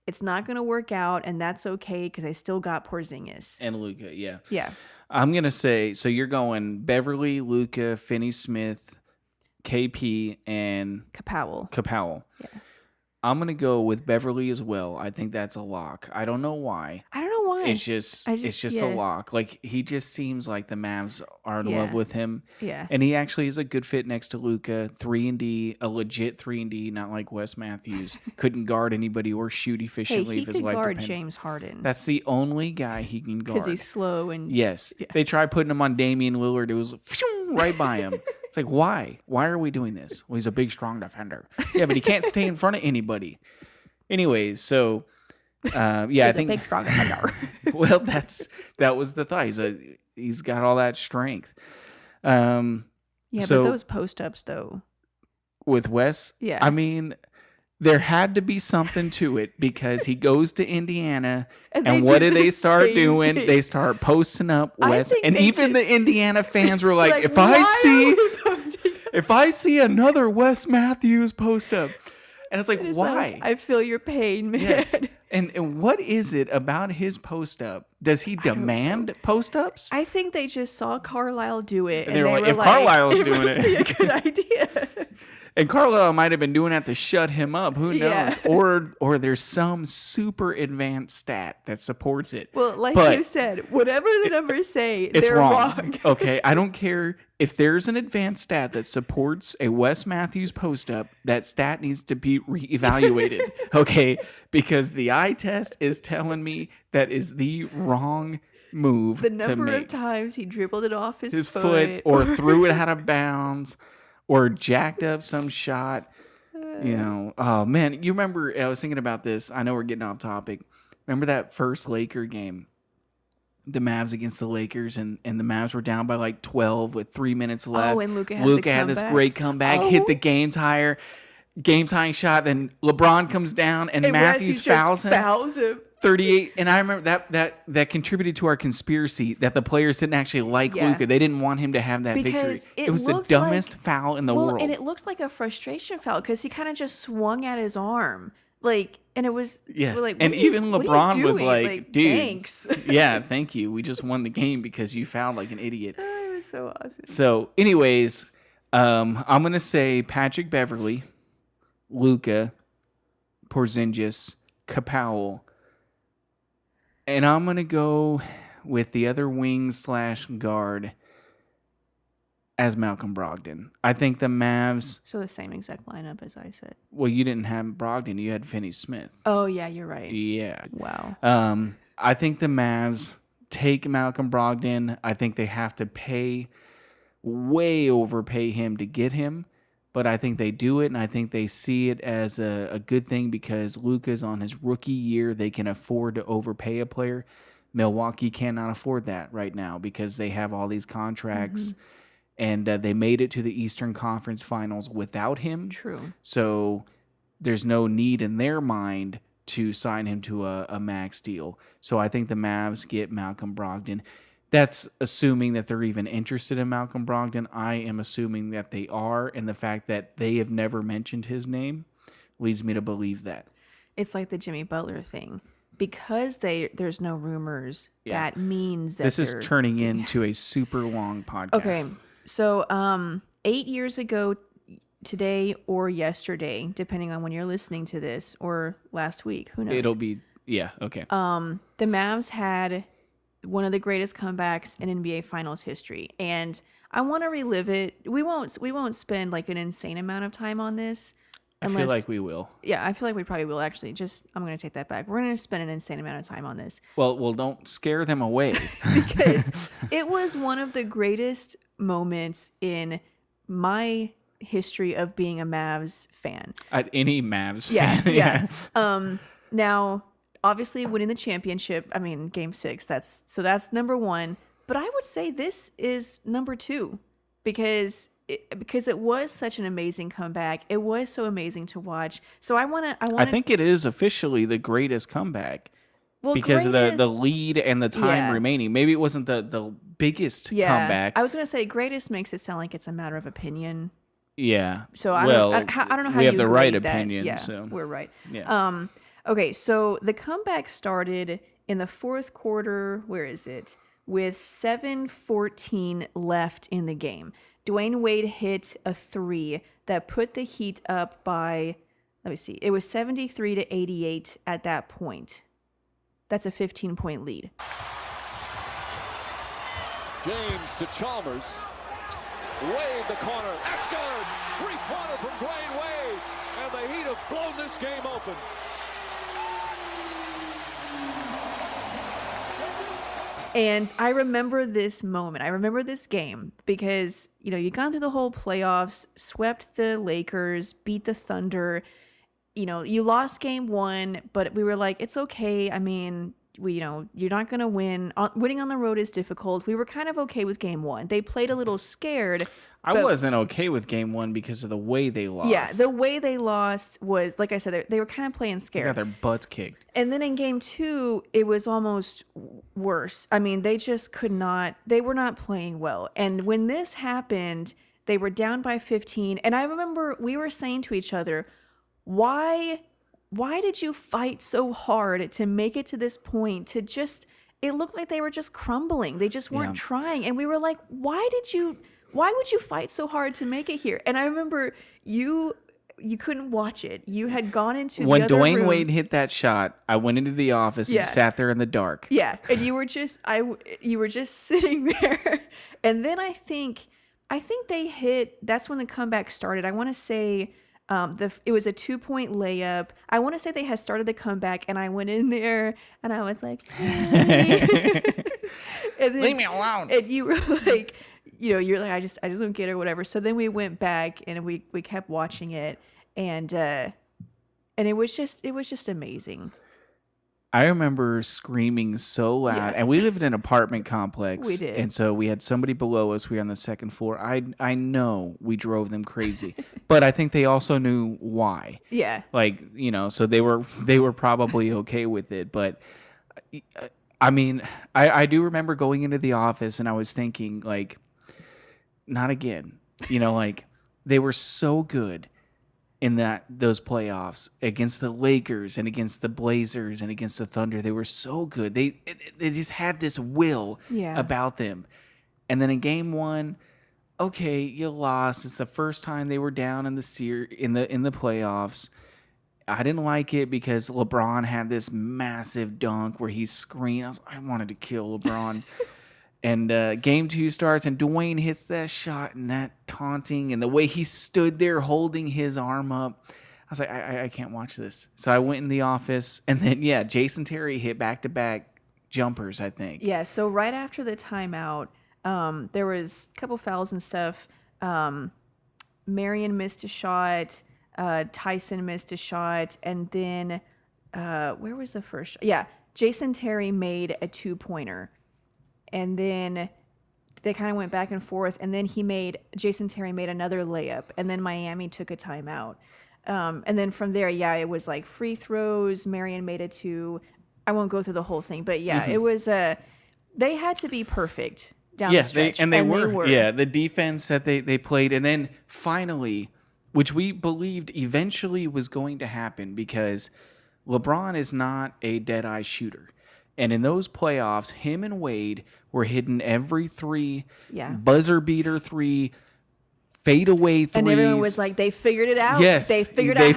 it's not gonna work out, and that's okay because I still got Porzingis and Luka. Yeah. Yeah. I'm gonna say so. You're going Beverly, Luka, Finney-Smith, KP, and Powell. Yeah. I'm going to go with Beverly as well. I think that's a lock. I don't know why. I don't know why. It's just a lock. Like, he just seems like the Mavs are in love with him. Yeah. And he actually is a good fit next to Luka. 3-and-D, a legit 3-and-D, not like Wes Matthews. Couldn't guard anybody or shoot efficiently if his life guard depended. James Harden. That's the only guy he can guard. Because he's slow and... Yes. Yeah. They tried putting him on Damian Lillard. It was right by him. It's like, why? Why are we doing this? Well, he's a big, strong defender. Yeah, but he can't stay in front of anybody. Anyways, so... I think a big strong defender. Well, that was the thought. He's got all that strength. So, but those post ups though. With Wes, yeah. I mean, there had to be something to it because he goes to Indiana, and what do they start doing? They start posting up Wes, and even the Indiana fans were like, if I see another Wes Matthews post up. And it's like, why? I feel your pain, man. Yes. And what is it about his post-up? Does he demand post-ups? I think they just saw Carlisle do it. And they were like, if Carlisle's doing it must be a good idea. And Carlisle might have been doing that to shut him up. Who knows? Or there's some super advanced stat that supports it. Well, like you said, whatever the numbers say, it's they're wrong. Okay, I don't care. If there's an advanced stat that supports a Wes Matthews post-up, that stat needs to be reevaluated, okay? Because the eye test is telling me that is the wrong move to make. The number of times he dribbled it off his foot or threw it out of bounds or jacked up some shot. Oh, man. You remember, I was thinking about this. I know we're getting off topic. Remember that first Laker game? The Mavs against the Lakers, and the Mavs were down by like 12 with 3 minutes left. Oh, and Luka had this great comeback, hit the game tying shot. Then LeBron comes down, and Matthews fouls him. 38, and I remember that contributed to our conspiracy that the players didn't actually like Luka. They didn't want him to have that victory. It was the dumbest foul in the world. And it looked like a frustration foul because he kind of just swung at his arm. And it was... Yes, like, and even LeBron was like, dude, thanks. Yeah, thank you. We just won the game because you fouled like an idiot. Oh, it was so awesome. So, anyways, I'm going to say Patrick Beverly, Luka, Porzingis, Capowell, and I'm going to go with the other wing/guard as Malcolm Brogdon. I think the Mavs... So the same exact lineup as I said. Well, you didn't have Brogdon. You had Finney-Smith. Oh, yeah, you're right. Yeah. Wow. I think the Mavs take Malcolm Brogdon. I think they have to way overpay him to get him. But I think they do it, and I think they see it as a good thing because Luka's on his rookie year. They can afford to overpay a player. Milwaukee cannot afford that right now because they have all these contracts. Mm-hmm. And they made it to the Eastern Conference Finals without him. True. So there's no need in their mind to sign him to a max deal. So I think the Mavs get Malcolm Brogdon. That's assuming that they're even interested in Malcolm Brogdon. I am assuming that they are, and the fact that they have never mentioned his name leads me to believe that. It's like the Jimmy Butler thing. Because there's no rumors, that means that this is turning into a super long podcast. Okay. So, 8 years ago today or yesterday, depending on when you're listening to this, or last week, who knows? It'll be, okay. The Mavs had one of the greatest comebacks in NBA Finals history, and I want to relive it. We won't spend like an insane amount of time on this. I feel like we will. Yeah, I feel like we probably will actually. I'm going to take that back. We're going to spend an insane amount of time on this. Well, don't scare them away. Because it was one of the greatest moments in my history of being a Mavs fan. Any Mavs fan. Yeah. Now, obviously, winning the championship, Game 6, that's number one. But I would say this is number two because it was such an amazing comeback. It was so amazing to watch. So I think it is officially the greatest comeback. Well, because of the lead and the time remaining. Maybe it wasn't the biggest comeback. I was going to say greatest makes it sound like it's a matter of opinion. Yeah. So I don't know how we have you the right that. opinion. Yeah, so we're right. Yeah. Okay, so the comeback started in the fourth quarter. Where is it? With 7:14 left in the game. Dwayne Wade hit a 3 that put the Heat up by let me see. It was 73-88 at that point. That's a 15-point lead. James to Chalmers. Wade the corner. That's good. Three-pointer from Dwayne Wade. And the Heat have blown this game open. And I remember this moment. I remember this game because, you'd gone through the whole playoffs, swept the Lakers, beat the Thunder. You lost game 1, but we were like, it's okay. I mean, you're not going to win. Winning on the road is difficult. We were kind of okay with game 1. They played a little scared. I wasn't okay with game 1 because of the way they lost. Yeah, the way they lost was, like I said, they were kind of playing scared. They got their butts kicked. And then in game 2, it was almost worse. I mean, they just they were not playing well. And when this happened, they were down by 15. And I remember we were saying to each other, why did you fight so hard to make it to this point? It looked like they were just crumbling. They just weren't trying. And we were like, why would you fight so hard to make it here? And I remember you couldn't watch it. You had gone into when the other Dwayne room. Wade hit that shot, I went into the office and sat there in the dark. Yeah, and you were just sitting there. And then I think they hit. That's when the comeback started. I want to say it was a 2-point layup. I want to say they had started the comeback, and I went in there and I was like, hey. And then, leave me alone. And you were like, you're like, I just don't get it or whatever. So then we went back and we kept watching it, and it was just amazing. I remember screaming so loud, and we lived in an apartment complex. We did. And so we had somebody below us. We were on the second floor. I know we drove them crazy, but I think they also knew why. Yeah. So they were probably okay with it. But I mean, I do remember going into the office and I was thinking, like, not again. They were so good in those playoffs against the Lakers and against the Blazers and against the Thunder. They were so good. They just had this will about them. And then in game 1, okay, you lost. It's the first time they were down in the playoffs. I didn't like it because LeBron had this massive dunk where he screamed. I wanted to kill LeBron. And game 2 starts, and Dwayne hits that shot, and that taunting, and the way he stood there holding his arm up. I was like, I can't watch this. So I went in the office, and then, Jason Terry hit back-to-back jumpers, I think. Yeah, so right after the timeout, there was a couple fouls and stuff. Marion missed a shot. Tyson missed a shot. And then, where was the first shot? Yeah, Jason Terry made a 2-pointer. And then they kind of went back and forth. And then Jason Terry made another layup. And then Miami took a timeout. And then from there, it was like free throws. Marion made it 2. I won't go through the whole thing. But it was they had to be perfect down the stretch. They were. Yeah, the defense that they played. And then finally, which we believed eventually was going to happen because LeBron is not a dead-eye shooter. And in those playoffs, him and Wade were hitting every 3, buzzer beater 3, fadeaway 3s. And everyone was like, they figured it out. Yes, they figured out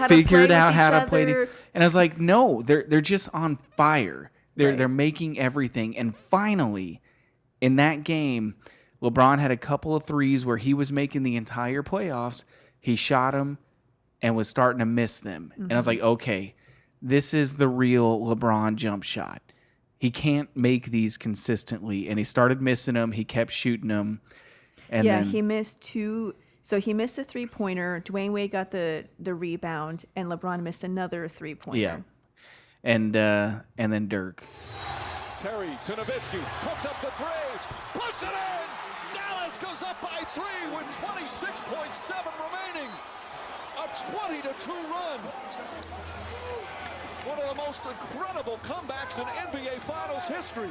how to play with each other. And I was like, no, they're just on fire. They're making everything. And finally, in that game, LeBron had a couple of 3s where he was making the entire playoffs. He shot them and was starting to miss them. Mm-hmm. And I was like, okay, this is the real LeBron jump shot. He can't make these consistently, and he started missing them. He kept shooting them, and then he missed 2. So he missed a 3-pointer. Dwayne Wade got the rebound, and LeBron missed another 3-pointer. Yeah, and then Dirk. Terry to Nowitzki, puts up the 3, puts it in. Dallas goes up by 3 with 26.7 remaining. A 20-2 run. One of the most incredible comebacks in NBA Finals history.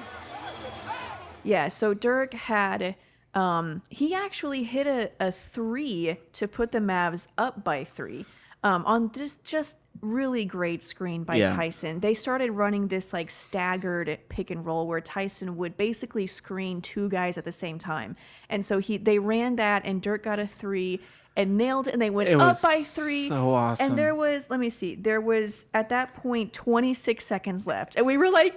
Yeah, so Dirk had, he actually hit a 3 to put the Mavs up by 3 on just really great screen by Tyson. They started running this like staggered pick and roll where Tyson would basically screen 2 guys at the same time. And so they ran that, and Dirk got a 3. and nailed it, and they went up by 3. So awesome. And there was at that point 26 seconds left, and we were like,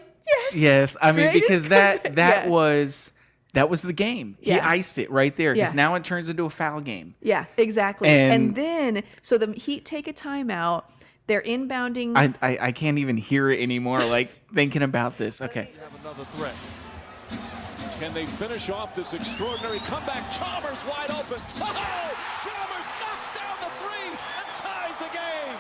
yes. I mean, because that Yeah. was the game. He Yeah. iced it right there because Yeah. now it turns into a foul game. Yeah, exactly. And- And then so the Heat take a timeout. They're inbounding. I can't even hear it anymore. Like thinking about this. Okay. Have another threat. Can they finish off this extraordinary comeback? Chalmers wide open. Oh! Chalmers knocks down the 3 and ties the game.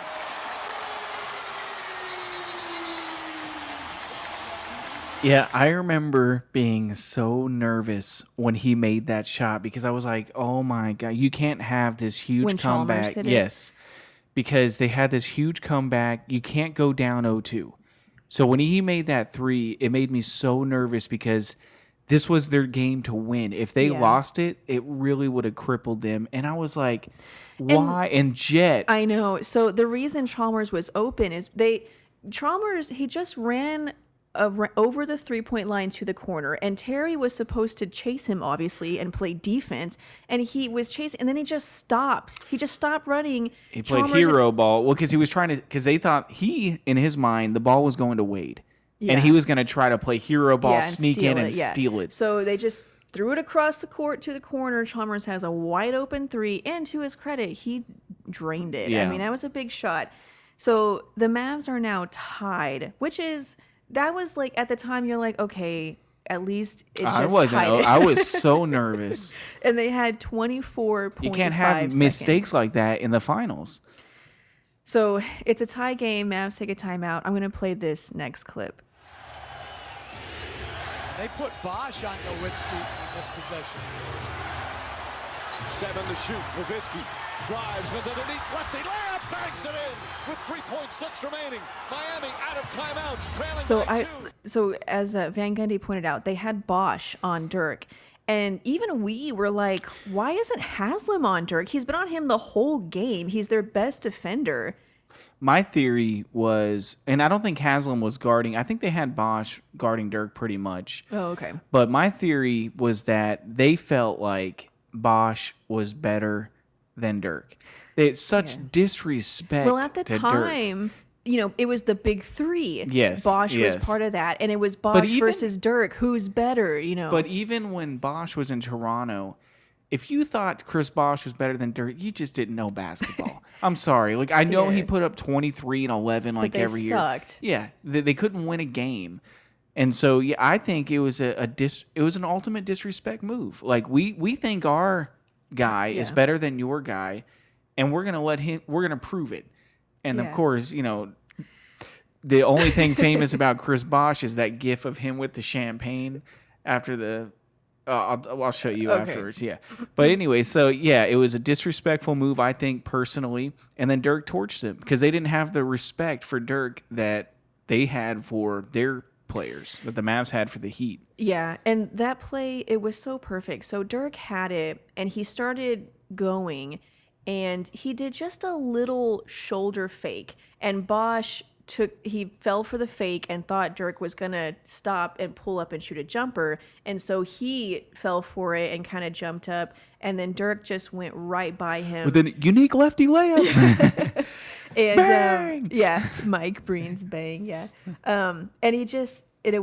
Yeah, I remember being so nervous when he made that shot because I was like, "Oh my god, you can't have this huge When Chalmers comeback." hit it? Yes. Because they had this huge comeback. You can't go down 0-2. So when he made that 3, it made me so nervous because this was their game to win. If they Yeah. lost it, it really would have crippled them. And I was like, why? And Jet. I know. So the reason Chalmers was open is he just ran over the 3-point line to the corner, and Terry was supposed to chase him, obviously, and play defense, and he was chasing, and then he just stopped. He just stopped running. He played hero ball. Well, because he was trying to, because they thought in his mind, the ball was going to Wade. Yeah. And he was going to try to play hero ball, and sneak steal in it, and steal it. So they just threw it across the court to the corner. Chalmers has a wide open 3, and to his credit, he drained it. Yeah. I mean, that was a big shot. So the Mavs are now tied, that was like, at the time, you're like, okay, at least it just tied it. I was so nervous. And they had 24.5 You can't have mistakes like that in the finals. So it's a tie game. Mavs take a timeout. I'm going to play this next clip. They put Bosch on Nowitzki in this possession. 7 to shoot. Nowitzki drives with it underneath lefty layup, banks it in with 3.6 remaining. Miami out of timeouts, trailing by 2. So as Van Gundy pointed out, they had Bosch on Dirk. And even we were like, why isn't Haslam on Dirk? He's been on him the whole game. He's their best defender. My theory was, and I don't think Haslam was guarding. I think they had Bosch guarding Dirk pretty much. Oh, okay. But my theory was that they felt like Bosch was better than Dirk. They had such disrespect. Well, at the to time, Dirk. it was the big 3. Yes, Bosch was yes. part of that. And it was Bosch versus Dirk. Who's better, But even when Bosch was in Toronto, if you thought Chris Bosch was better than Dirk, you just didn't know basketball. I'm sorry. Like, I know he put up 23 and 11 like they every sucked. year. Yeah, they couldn't win a game. And so, yeah, I think it was it was an ultimate disrespect move. Like, we think our guy is better than your guy, and we're going to prove it. And of course, the only thing famous about Chris Bosch is that gif of him with the champagne after the I'll show you afterwards. Yeah. But anyway, so yeah, it was a disrespectful move, I think, personally. And then Dirk torched him because they didn't have the respect for Dirk that they had for their players, that the Mavs had for the Heat. Yeah, and that play, it was so perfect. So Dirk had it, and he started going, and he did just a little shoulder fake, and Bosch he fell for the fake and thought Dirk was gonna stop and pull up and shoot a jumper, and so he fell for it and kind of jumped up, and then Dirk just went right by him with a unique lefty layup. and Bang! yeah, Mike Breen's bang, yeah, and it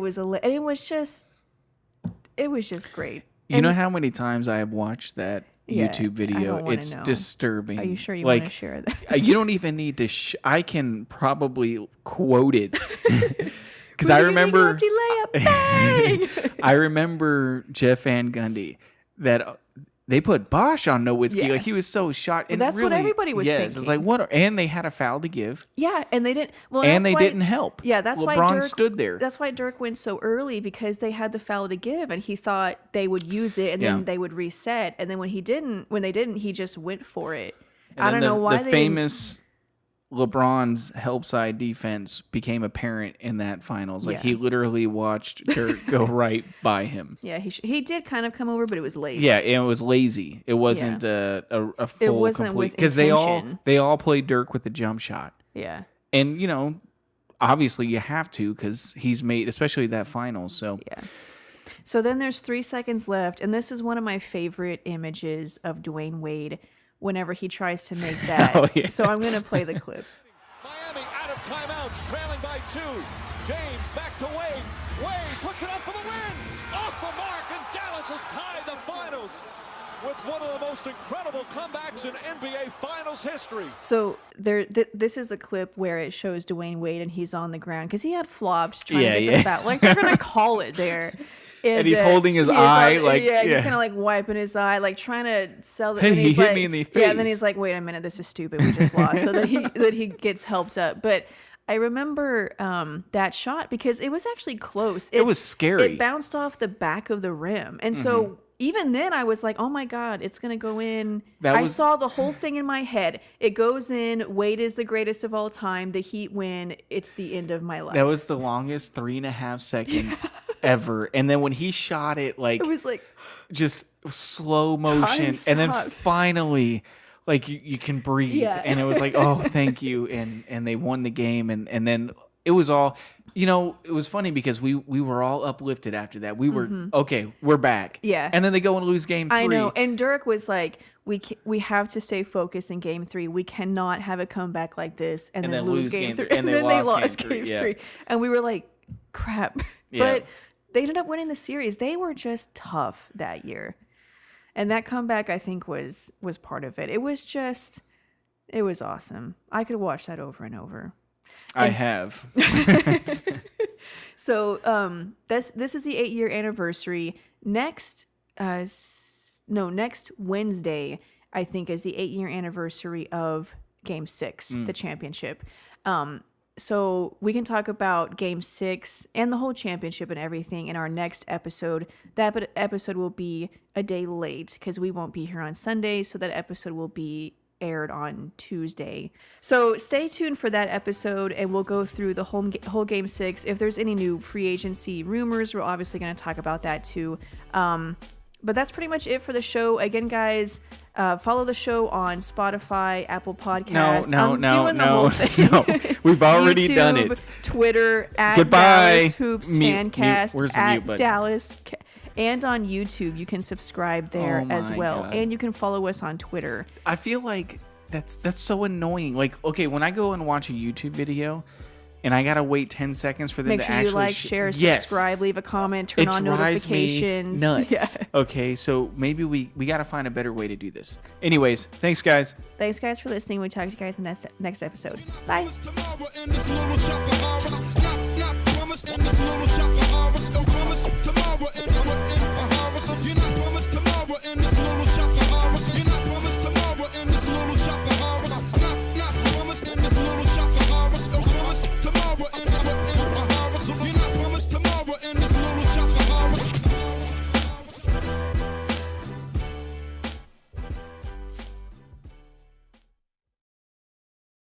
was just great. You know how many times I have watched that YouTube I video? don't wanna It's know. disturbing. Are you sure you want to share that? You don't even need to. I can probably quote it because I remember. Lefty layup, bang! I remember Jeff Van Gundy that they put Bosch on Nowitzki. Yeah. Like he was so shocked. And that's what really, everybody was It's thinking. like what? And they had a foul to give. Yeah, and they didn't. Well, And that's they why- didn't help. Yeah, that's why LeBron Dirk stood there. That's why Dirk went so early, because they had the foul to give, and he thought they would use it, and then they would reset. And then when they didn't, he just went for it. And I then don't know why the they famous LeBron's help side defense became apparent in that finals. Like Yeah. he literally watched Dirk go right by him. Yeah, he did kind of come over, but it was late. Yeah, it was lazy. It wasn't a full It wasn't complete with because intention. they all played Dirk with the jump shot. Yeah. And obviously you have to because he's made, especially that finals. So Yeah. So then there's 3 seconds left, and this is one of my favorite images of Dwayne Wade, whenever he tries to make that. Oh, yeah. So I'm going to play the clip. Miami out of timeouts, trailing by 2. James back to Wade. Wade puts it up for the win. Off the mark, and Dallas has tied the finals with one of the most incredible comebacks in NBA Finals history. So this is the clip where it shows Dwayne Wade and he's on the ground because he had flopped trying to get the foul. Like, they're going to call it there. And he's holding his eye, he's kind of like wiping his eye, like trying to sell the. Hey, and he's he hit like, me in the face. Yeah, and then he's like, "Wait a minute, this is stupid. We just lost." So that he gets helped up. But I remember that shot because it was actually close. It was scary. It bounced off the back of the rim, and so even then I was like, "Oh my god, it's gonna go in." I saw the whole thing in my head. It goes in. Wade is the greatest of all time. The Heat win. It's the end of my life. That was the longest 3.5 seconds ever. And then when he shot it, like, it was like just slow motion, and then finally, like, you can breathe. Yeah. And it was like, oh, thank you. And they won the game, and then it was all, it was funny because we were all uplifted after that. We were okay, we're back. Yeah. And then they go and lose game 3. I know. And Dirk was like, we have to stay focused in game 3. We cannot have a comeback like this and then lose game 3. And then they lost game game 3. And we were like, crap. Yeah. But they ended up winning the series. They were just tough that year. And that comeback, I think, was part of it. It was awesome. I could watch that over and over. I have. So this is the 8-year anniversary. Next Wednesday, I think, is the 8-year anniversary of Game 6, the championship. So we can talk about Game 6 and the whole championship and everything in our next episode. That episode will be a day late because we won't be here on Sunday, so that episode will be aired on Tuesday. So stay tuned for that episode, and we'll go through the whole Game 6. If there's any new free agency rumors, we're obviously going to talk about that too. But that's pretty much it for the show. Again, guys, follow the show on Spotify, Apple Podcasts. No. We've already YouTube, done it. Twitter, at Goodbye. Dallas Hoops Fancast, Where's the at mute button? Dallas. And on YouTube, you can subscribe there as well. God. And you can follow us on Twitter. I feel like that's so annoying. Like, okay, when I go and watch a YouTube video and I gotta wait 10 seconds for them Make to sure actually you like, share, subscribe, leave a comment, turn on drives notifications. Me nuts. Yeah. Okay, so maybe we gotta find a better way to do this. Anyways, thanks guys. Thanks, guys, for listening. We'll talk to you guys in the next episode. Bye. Tomorrow in this little shop of ours. You're not promised tomorrow in this little shop of